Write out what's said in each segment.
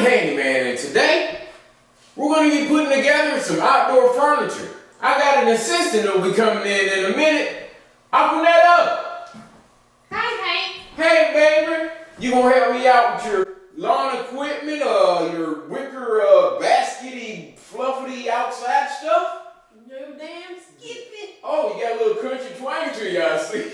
Handyman, and today we're going to be putting together some outdoor furniture. I got an assistant that'll be coming in a minute. Aquinetta! Hey. Hey, baby! You gonna help me out with your lawn equipment, your wicker, baskety, fluffy outside stuff? No damn skipping. Oh, you got a little country twang to you, I see.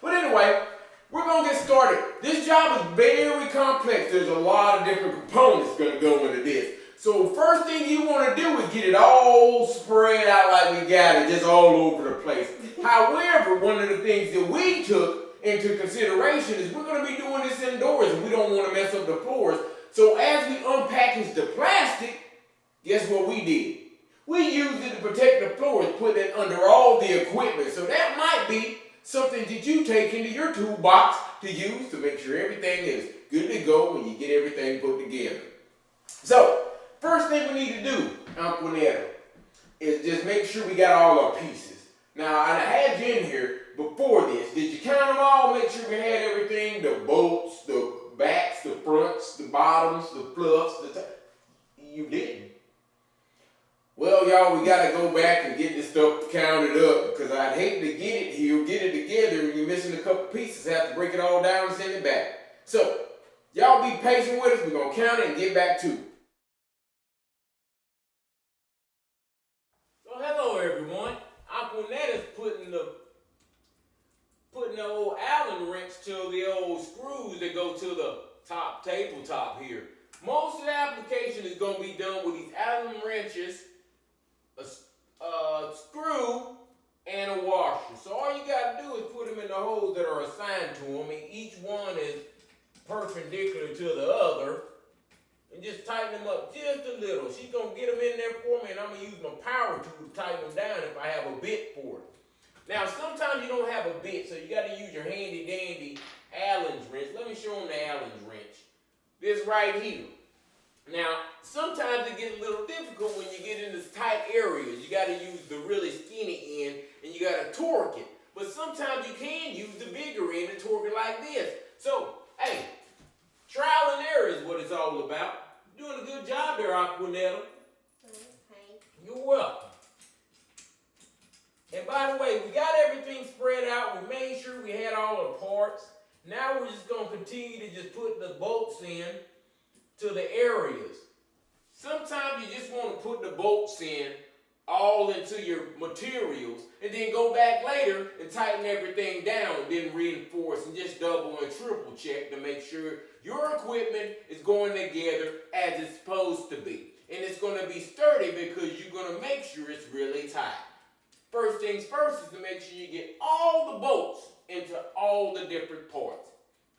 But anyway, we're going to get started. This job is very complex. There's a lot of different components going to go into this. So first thing you want to do is get it all spread out like we got it, just all over the place. However, one of the things that we took into consideration is we're going to be doing this indoors and we don't want to mess up the floors. So as we unpackaged the plastic, guess what we did? We used it to protect the floors, put it under all the equipment. So that might be something that you take into your toolbox to use to make sure everything is good to go when you get everything put together. So, first thing we need to do, Aquinetta, is just make sure we got all our pieces. Now, I had you in here before this. Did you count them all? Make sure we had everything, the bolts, the backs, the fronts, the bottoms, the fluffs, you didn't. Well, y'all, we got to go back and get this stuff counted up because I'd hate to get it here, get it together, and you're missing a couple pieces. Have to break it all down and send it back. So, y'all be patient with us. We're going to count it and get back to it. So, hello, everyone. Aquinetta's putting the old Allen wrench to the old screws that go to the top tabletop here. Most of the application is going to be done with these Allen wrenches, a screw, and a washer. So all you got to do is put them in the holes that are assigned to them, and each one is perpendicular to the other, and just tighten them up just a little. She's going to get them in there for me, and I'm going to use my power tool to tighten them down if I have a bit for it. Now, sometimes you don't have a bit, so you got to use your handy-dandy Allen's wrench. Let me show them the Allen's wrench. This right here. Now, sometimes it gets a little difficult when you get in this tight areas. You got to use the really skinny end, and you got to torque it. But sometimes you can use the bigger end and torque it like this. So, hey, trial and error is what it's all about. You're doing a good job there, Aquinetta. You're welcome. And by the way, we got everything spread out. We made sure we had all the parts. Now we're just going to continue to just put the bolts in to the areas. Sometimes you just want to put the bolts in all into your materials and then go back later and tighten everything down, then reinforce and just double and triple check to make sure your equipment is going together as it's supposed to be. And it's going to be sturdy because you're going to make sure it's really tight. First things first is to make sure you get all the bolts into all the different parts.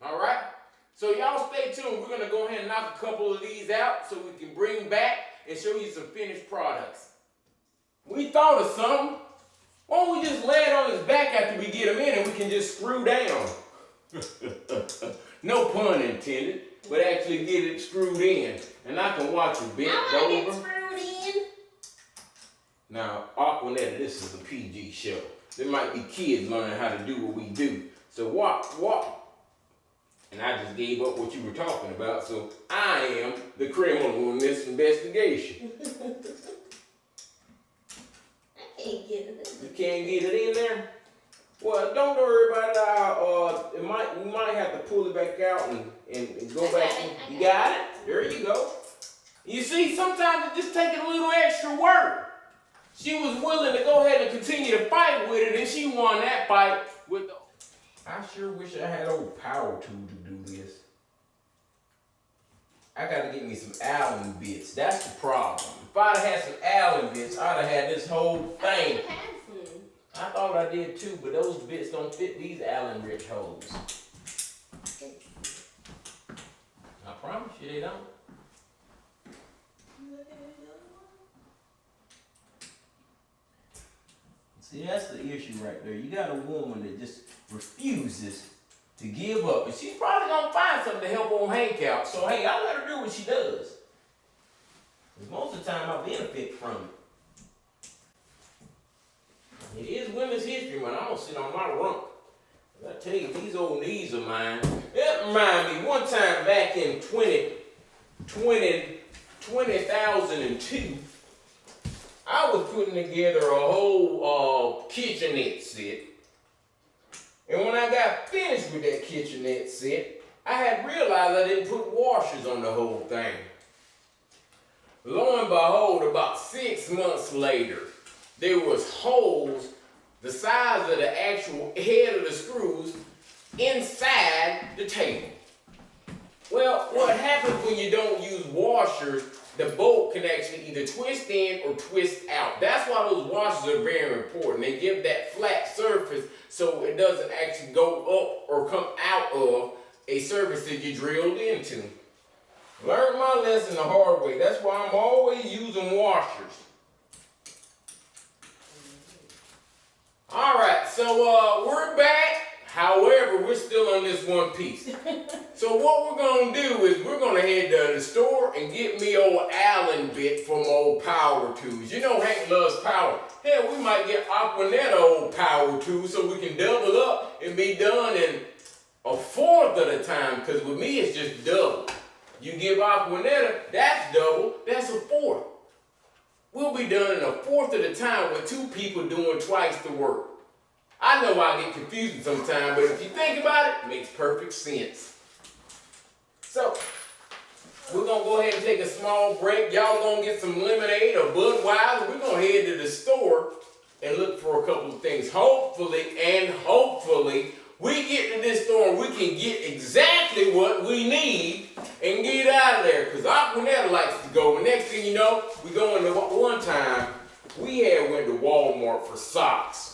All right? So y'all stay tuned. We're going to go ahead and knock a couple of these out so we can bring back and show you some finished products. We thought of something. Why don't we just lay it on his back after we get him in and we can just screw down. No pun intended, but actually get it screwed in. And I can watch it bent over. I want to get screwed in. Now, Aquinetta, this is a PG show. There might be kids learning how to do what we do. So walk. And I just gave up what you were talking about, so I am the criminal in this investigation. I can't get it in. You can't get it in there? Well, don't worry about it. We might have to pull it back out and go back. You got it? There you go. You see, sometimes it just takes a little extra work. She was willing to go ahead and continue to fight with it, and she won that fight with the... I sure wish I had old power tool to do this. I gotta get me some Allen bits. That's the problem. If I'd have had some Allen bits, I'd have had this whole thing. I thought I did too, but those bits don't fit these Allen wrench holes. I promise you they don't. See, that's the issue right there. You got a woman that just refuses to give up. And she's probably going to find something to help on Hank out. So, hey, I let her do what she does. Because most of the time, I benefit from it. It is Women's History Month. I'm going to sit on my rump. I tell you, these old knees of mine, that remind me, one time back in 20 2002, I was putting together a whole kitchenette set. And when I got finished with that kitchenette set, I had realized I didn't put washers on the whole thing. Lo and behold, about 6 months later, there was holes the size of the actual head of the screws inside the table. Well, what happens when you don't use washers, the bolt can actually either twist in or twist out. That's why those washers are very important. They give that flat surface so it doesn't actually go up or come out of a surface that you drilled into. Learned my lesson the hard way. That's why I'm always using washers. All right, so we're back. However, we're still on this one piece. So what we're going to do is we're going to head to the store and get me old Allen bit from old Power Tools. You know Hank loves power. Hell, we might get Aquinetta old Power Tools so we can double up and be done in a fourth of the time, because with me it's just double. You give Aquinetta, that's double, that's a fourth. We'll be done in a fourth of the time with 2 people doing twice the work. I know I get confusing sometimes, but if you think about it, it makes perfect sense. So, we're going to go ahead and take a small break. Y'all going to get some lemonade or Budweiser. We're going to head to the store and look for a couple of things. Hopefully, we get to this store and we can get exactly what we need and get out of there. Because Aquinetta likes to go. And next thing you know, we go into one time, we went to Walmart for socks.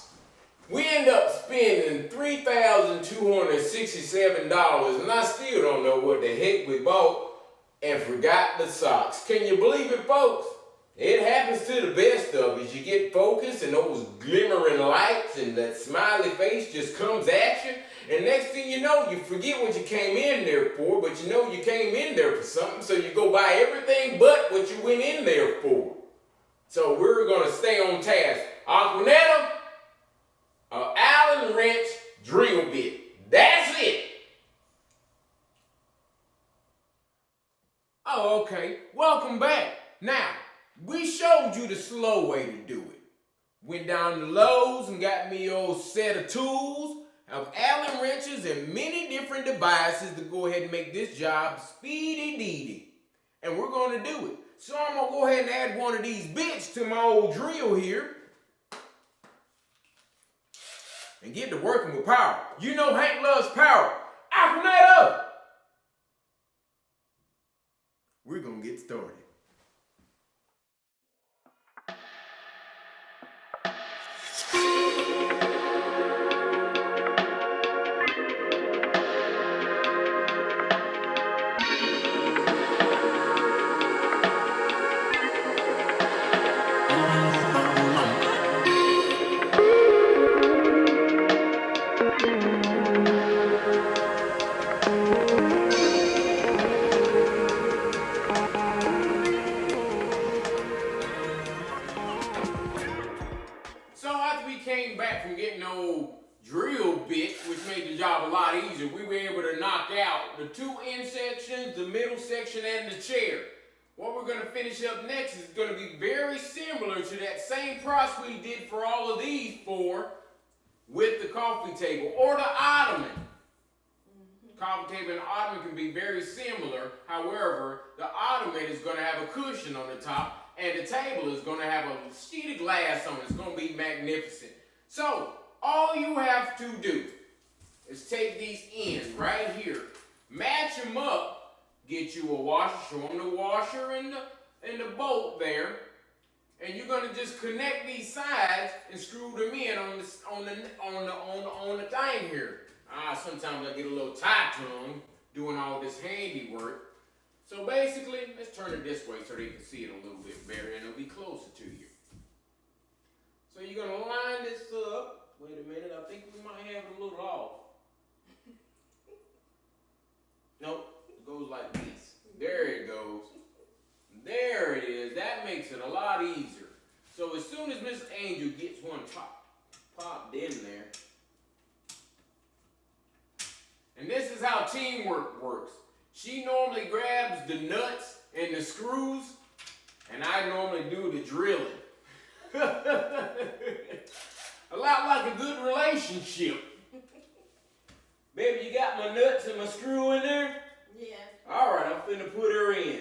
We end up spending $3,267, and I still don't know what the heck we bought and forgot the socks. Can you believe it, folks? It happens to the best of us. You get focused and those glimmering lights and that smiley face just comes at you, and next thing you know, you forget what you came in there for, but you know you came in there for something, so you go buy everything but what you went in there for. So we're going to stay on task. Aquinetta, Allen wrench, drill bit. That's it. Oh, okay. Welcome back. Now, we showed you the slow way to do it. Went down to Lowe's and got me a set of tools, of Allen wrenches and many different devices to go ahead and make this job speedy-deedy. And we're going to do it. So I'm going to go ahead and add one of these bits to my old drill here. And get to working with power. You know Hank loves power. Aquinetta! We're going to get started. We were able to knock out the 2 end sections, the middle section, and the chair. What we're going to finish up next is going to be very similar to that same process we did for all of these four with the coffee table or the ottoman. Coffee table and ottoman can be very similar. However, the ottoman is going to have a cushion on the top, and the table is going to have a sheet of glass on it. It's going to be magnificent. So, all you have to do is take these ends right here, match them up, get you a washer, show them the washer and the bolt there, and you're gonna just connect these sides and screw them in on the thing here. Sometimes I get a little tight to them doing all this handiwork. So basically, let's turn it this way so they can see it a little bit better and it'll be closer to you. So you're gonna line this up. Wait a minute, I think we might have it a little off. Nope, it goes like this. There it goes. There it is. That makes it a lot easier. So as soon as Miss Angel gets one popped in there, and this is how teamwork works. She normally grabs the nuts and the screws, and I normally do the drilling. A lot like a good relationship. Baby, you got my nuts and my screw in there? Yeah. All right, I'm finna put her in.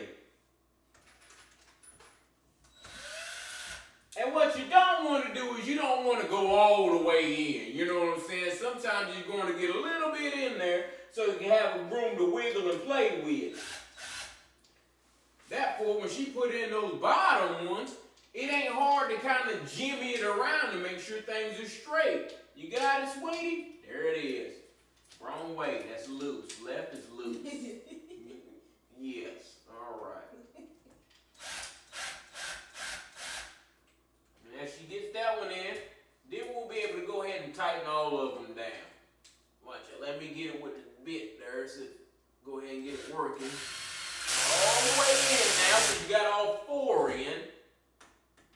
And what you don't want to do is you don't want to go all the way in. You know what I'm saying? Sometimes you're going to get a little bit in there so you can have a room to wiggle and play with. Therefore, when she put in those bottom ones, it ain't hard to kind of jimmy it around to make sure things are straight. You got it, sweetie? There it is. Wrong way. That's loose. Left is loose. Yes. All right. And as she gets that one in, then we'll be able to go ahead and tighten all of them down. Watch it. Let me get it with the bit there. So go ahead and get it working. All the way in now, so you got all four in.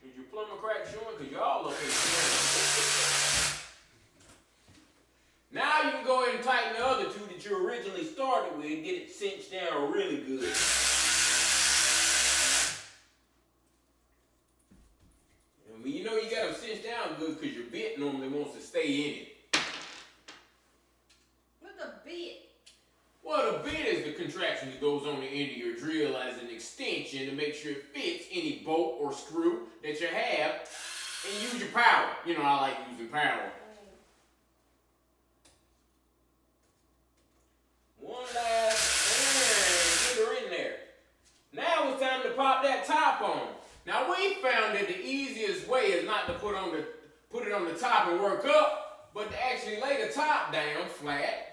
Is your plumber crack showing? Because you're all up in the Now you can go ahead and tighten the other two that you originally started with and get it cinched down really good. And you know you got them cinched down good because your bit normally wants to stay in it. What's a bit? Well, the bit is the contraption that goes on the end of your drill as an extension to make sure it fits any bolt or screw that you have and use your power. You know, I like using power. One last, get her in there. Now it's time to pop that top on. Now we found that the easiest way is not to put it on the top and work up, but to actually lay the top down flat.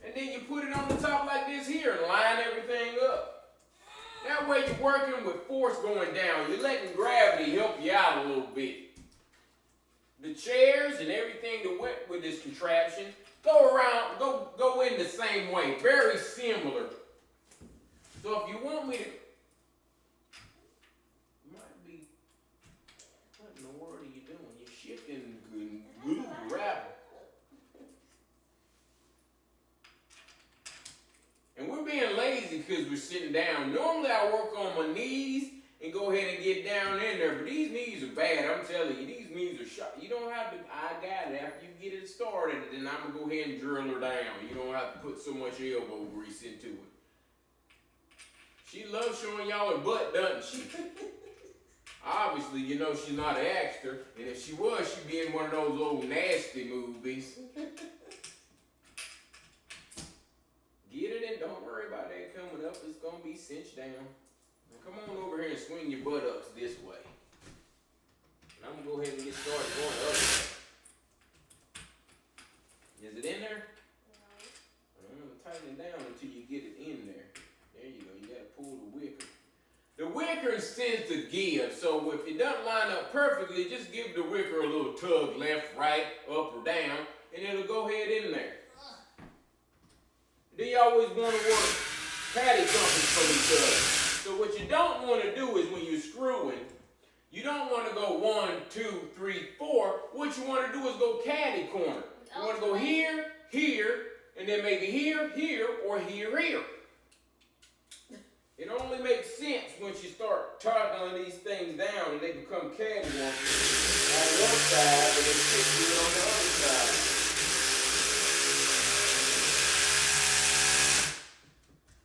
And then you put it on the top like this here and line everything up. That way you're working with force going down. You're letting gravity help you out a little bit. The chairs and everything that went with this contraption go around, go in the same way. Very similar. So if you want me to, might be, what in the world are you doing? You're shifting glue gravel. And we're being lazy because we're sitting down. Normally I work on my knees and go ahead and get down in there, but these knees are bad. I'm telling you, these knees are shot. You don't have to, I got it. After you get it started, then I'm going to go ahead and drill her down. You don't have to put so much elbow grease into it. She loves showing y'all her butt, doesn't she? Obviously, you know she's not an actor, and if she was, she'd be in one of those old nasty movies. Get it in, don't worry about that coming up. It's going to be cinched down. Now come on over here and swing your buttocks this way. And I'm going to go ahead and get started going the other way. Is it in there? No. I'm going to tighten it down until you get it in there. There you go. You got to pull the wicker. The wicker tends to give, so if it doesn't line up perfectly, just give the wicker a little tug left, right, up, or down, and it'll go ahead in there. They always want to work patty companies for each other. So what you don't want to do is when you're screwing, you don't want to go 1, 2, 3, 4. What you want to do is go caddy corner. You want to go here, here, and then maybe here, here, or here, here. It only makes sense once you start toggling these things down and they become caddy ones on one side and then stick to it on the other side.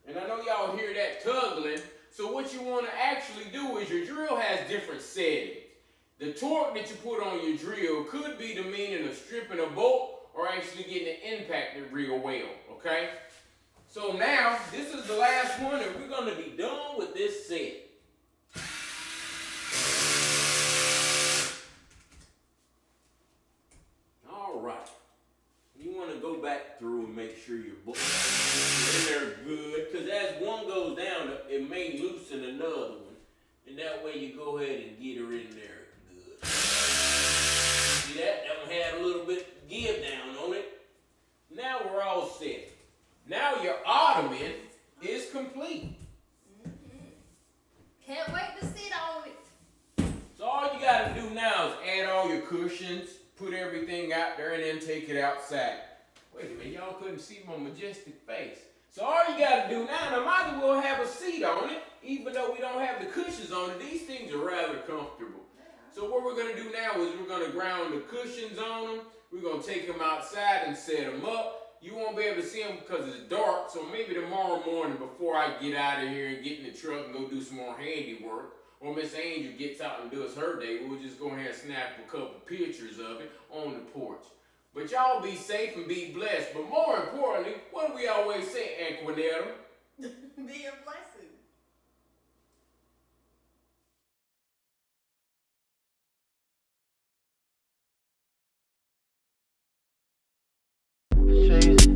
And I know y'all hear that tuggling, so what you want to actually do is your drill has different settings. The torque that you put on your drill could be the meaning of stripping a bolt or actually getting it impacted real well, okay? So now, this is the last one and we're going to be done with this set. All right. You want to go back through and make sure your bolts are in there good, because as one goes down, it may loosen another one, and that way you go ahead and get her in there good. See that? That one had a little bit of give down on it. Now we're all set. Now your ottoman is complete. Can't wait to sit on it. So all you got to do now is add all your cushions, put everything out there, and then take it outside. Wait a minute, y'all couldn't see my majestic face. So all you gotta do now might as well have a seat on it, even though we don't have the cushions on it. These things are rather comfortable. So what we're gonna do now is we're gonna ground the cushions on them. We're gonna take them outside and set them up. You won't be able to see them because it's dark, so maybe tomorrow morning before I get out of here and get in the truck and go do some more handiwork, or Miss Angel gets out and does her day, we'll just go ahead and snap a couple pictures of it on the porch. But y'all be safe and be blessed. But more importantly, what do we always say, Aquinetta? Be a blessing. She's